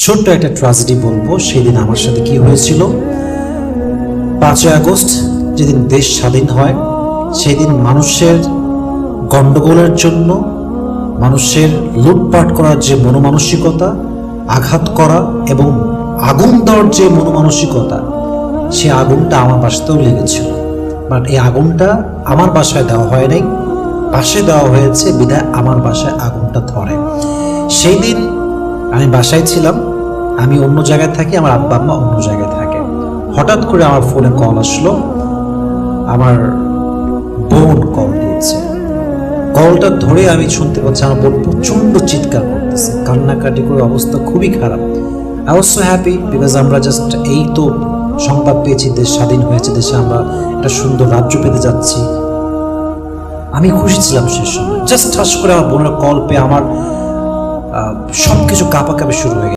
ছোট্ট একটা ট্র্যাজেডি বলবো। সেদিন আমার সাথে কি হয়েছিল। 5ই আগস্ট যেদিন দেশ স্বাধীন হয়, সেদিন মানুষের গন্ডগোলের জন্য, মানুষের লুটপাট করার যে মনোমানসিকতা, আঘাত করা এবং আগুন দেওয়ার যে মনোমানসিকতা, সে আগুনটা আমার বাসাতেও লেগেছিল। বাট এই আগুনটা আমার বাসায় দেওয়া হয় নাই, পাশে দেওয়া হয়েছে বিধায় আমার বাসায় আগুনটা ধরে। সেই দিন আমি বাসায় ছিলাম, আমি অন্য জায়গায় থাকি, আমার আব্বা আম্মা অন্য জায়গায় থাকে। হঠাৎ করে আমার ফোনে কল আসলো, আমার বোন কল দিয়েছে। কলটা ধরে আমি শুনতে পাচ্ছি আমার বোন প্রচণ্ড চিৎকার করতেছে, কান্নাকাটি করে অবস্থা খুবই খারাপ। I was so happy because আমরা জাস্ট এই তো সংবাদ পেয়েছি, দেশ স্বাধীন হয়েছে, দেশে আমরা একটা সুন্দর রাজ্য পেতে যাচ্ছি। আমি খুশি ছিলাম সে সময়। জাস্ট ঠাস করে আমার বোনের কল পেয়ে আমার সবকিছু কাঁপাকাঁপি শুরু হয়ে গেছে।